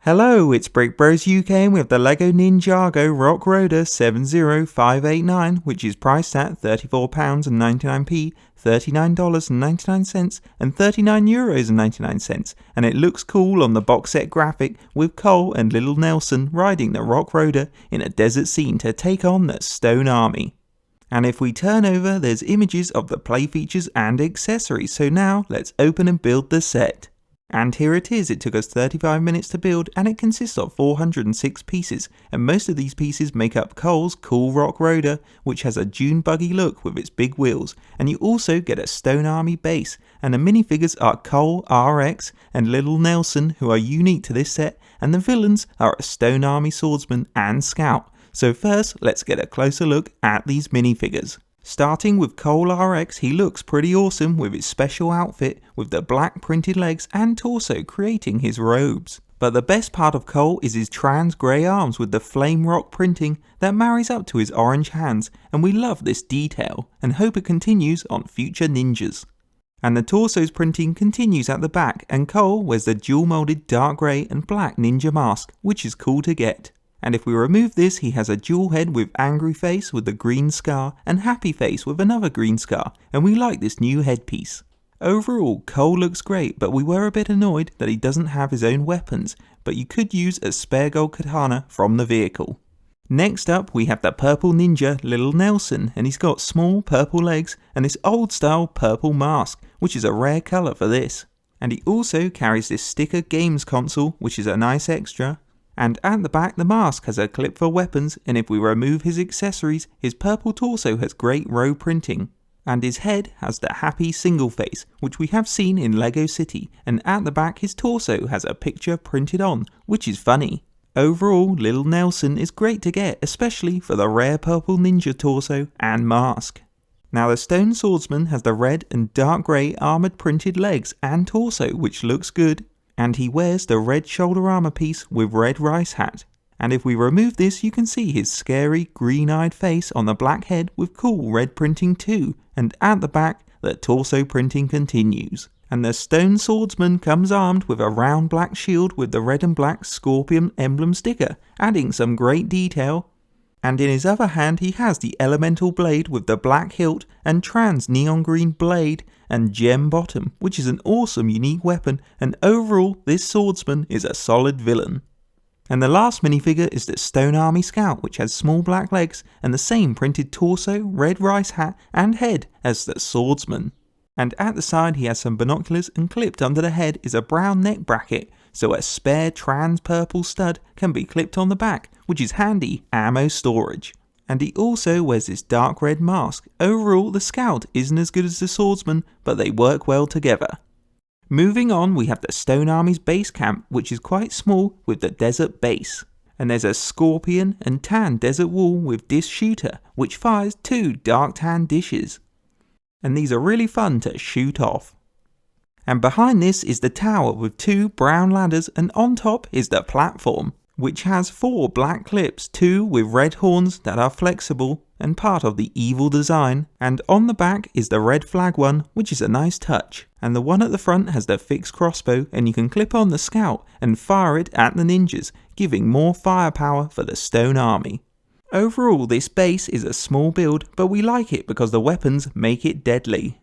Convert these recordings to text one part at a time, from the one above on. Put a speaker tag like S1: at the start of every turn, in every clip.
S1: Hello, it's Brick Bros UK and we have the LEGO Ninjago Rock Roader 70589, which is priced at £34.99p, $39.99 and €39.99, and it looks cool on the box set graphic with Cole and Lil Nelson riding the Rock Roader in a desert scene to take on the Stone Army. And if we turn over, there's images of the play features and accessories, so now let's open and build the set. And here it is. It took us 35 minutes to build and it consists of 406 pieces, and most of these pieces make up Cole's cool Rock Roader, which has a dune buggy look with its big wheels, and you also get a Stone Army base, and the minifigures are Cole, RX and Lil Nelson, who are unique to this set, and the villains are a Stone Army Swordsman and Scout. So first, let's get a closer look at these minifigures. Starting with Cole RX, he looks pretty awesome with his special outfit with the black printed legs and torso creating his robes. But the best part of Cole is his trans grey arms with the flame rock printing that marries up to his orange hands, and we love this detail and hope it continues on future ninjas. And the torso's printing continues at the back, and Cole wears the dual molded dark grey and black ninja mask, which is cool to get. And if we remove this, he has a dual head with angry face with the green scar and happy face with another green scar, and we like this new headpiece. Overall, Cole looks great, but we were a bit annoyed that he doesn't have his own weapons, but you could use a spare gold katana from the vehicle. Next up, we have the purple ninja Lil Nelson, and he's got small purple legs and this old style purple mask, which is a rare colour for this. And he also carries this sticker games console, which is a nice extra. And at the back, the mask has a clip for weapons, and if we remove his accessories, his purple torso has great row printing. And his head has the happy single face, which we have seen in Lego City, and at the back his torso has a picture printed on, which is funny. Overall, Lil Nelson is great to get, especially for the rare purple ninja torso and mask. Now the Stone Swordsman has the red and dark grey armoured printed legs and torso, which looks good. And he wears the red shoulder armor piece with red rice hat. And if we remove this, you can see his scary green-eyed face on the black head with cool red printing too, and at the back the torso printing continues. And the Stone Swordsman comes armed with a round black shield with the red and black scorpion emblem sticker, adding some great detail. And in his other hand he has the elemental blade with the black hilt and trans neon green blade and gem bottom, which is an awesome unique weapon, and overall this swordsman is a solid villain. And the last minifigure is the Stone Army Scout, which has small black legs and the same printed torso, red rice hat and head as the swordsman. And at the side he has some binoculars, and clipped under the head is a brown neck bracket, so a spare trans purple stud can be clipped on the back, which is handy ammo storage. And he also wears this dark red mask. Overall, the Scout isn't as good as the Swordsman, but they work well together. Moving on, we have the Stone Army's base camp, which is quite small with the desert base. And there's a scorpion and tan desert wall with disc shooter, which fires 2 dark tan dishes. And these are really fun to shoot off. And behind this is the tower with 2 brown ladders, and on top is the platform, which has 4 black clips, 2 with red horns that are flexible and part of the evil design, and on the back is the red flag one, which is a nice touch. And the one at the front has the fixed crossbow, and you can clip on the Scout and fire it at the ninjas, giving more firepower for the Stone Army. Overall, this base is a small build, but we like it because the weapons make it deadly.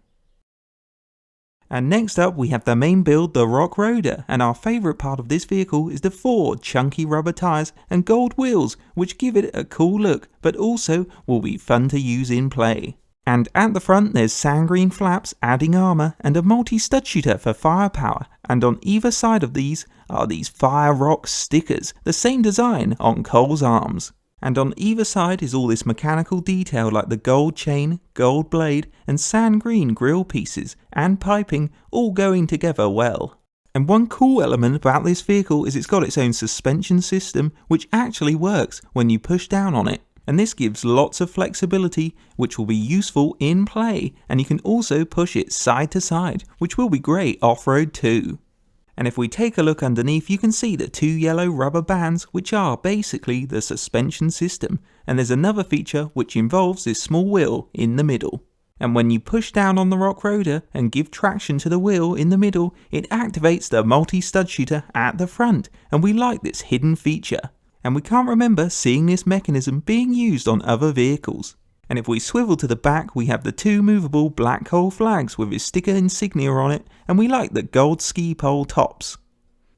S1: And next up we have the main build, the Rock Roader, and our favourite part of this vehicle is the 4 chunky rubber tyres and gold wheels, which give it a cool look, but also will be fun to use in play. And at the front there's sand green flaps adding armour and a multi-stud shooter for firepower, and on either side of these are these fire rock stickers, the same design on Cole's arms. And on either side is all this mechanical detail like the gold chain, gold blade and sand green grille pieces and piping, all going together well. And one cool element about this vehicle is it's got its own suspension system, which actually works when you push down on it. And this gives lots of flexibility, which will be useful in play, and you can also push it side to side, which will be great off-road too. And if we take a look underneath, you can see the 2 yellow rubber bands, which are basically the suspension system, and there's another feature which involves this small wheel in the middle. And when you push down on the rock rotor and give traction to the wheel in the middle, it activates the multi-stud shooter at the front, and we like this hidden feature. And we can't remember seeing this mechanism being used on other vehicles. And if we swivel to the back, we have the two movable black hole flags with its sticker insignia on it, and we like the gold ski pole tops.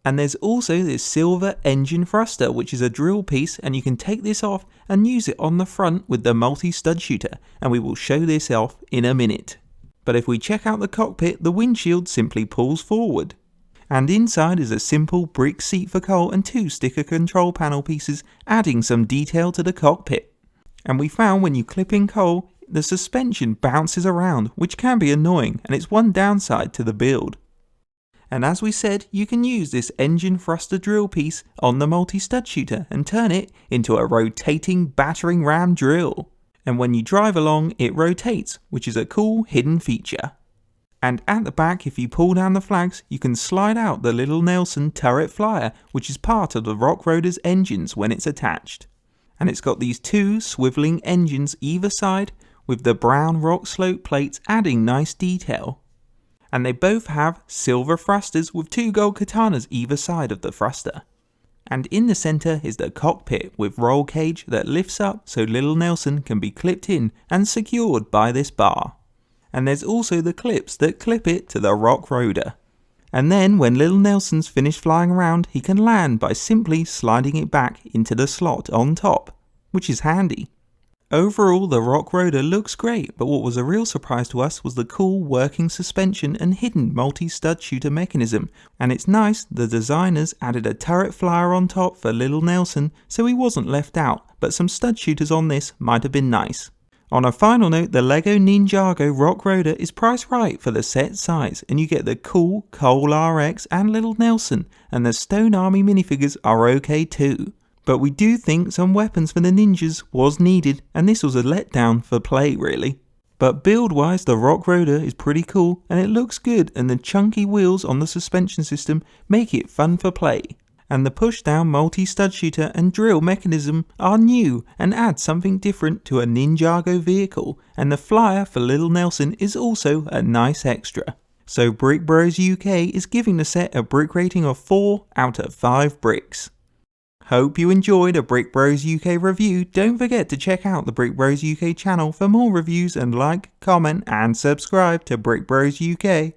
S1: And there's also this silver engine thruster, which is a drill piece, and you can take this off and use it on the front with the multi-stud shooter, and we will show this off in a minute. But if we check out the cockpit, the windshield simply pulls forward. And inside is a simple brick seat for Cole and two sticker control panel pieces, adding some detail to the cockpit. And we found when you clip in Cole, the suspension bounces around, which can be annoying, and it's one downside to the build. And as we said, you can use this engine thruster drill piece on the multi-stud shooter and turn it into a rotating battering ram drill. And when you drive along, it rotates, which is a cool hidden feature. And at the back, if you pull down the flags, you can slide out the Lil Nelson turret flyer, which is part of the rock rotor's engines when it's attached. And it's got these two swiveling engines either side, with the brown rock slope plates adding nice detail. And they both have silver thrusters with two gold katanas either side of the thruster. And in the centre is the cockpit with roll cage that lifts up so Lil Nelson can be clipped in and secured by this bar. And there's also the clips that clip it to the rock rotor. And then when Lil Nelson's finished flying around, he can land by simply sliding it back into the slot on top, which is handy. Overall, the rock rotor looks great, but what was a real surprise to us was the cool working suspension and hidden multi-stud shooter mechanism. And it's nice the designers added a turret flyer on top for Lil Nelson so he wasn't left out, but some stud shooters on this might have been nice. On a final note, the LEGO Ninjago rock rotor is priced right for the set size, and you get the cool Cole RX and Lil Nelson, and the Stone Army minifigures are okay too. But we do think some weapons for the ninjas was needed, and this was a letdown for play really. But build wise, the rock rotor is pretty cool and it looks good, and the chunky wheels on the suspension system make it fun for play. And the push down multi-stud shooter and drill mechanism are new and add something different to a Ninjago vehicle, and the flyer for Lil Nelson is also a nice extra. So Brick Bros UK is giving the set a brick rating of 4 out of 5 bricks. Hope you enjoyed a Brick Bros UK review. Don't forget to check out the Brick Bros UK channel for more reviews, and like, comment and subscribe to Brick Bros UK.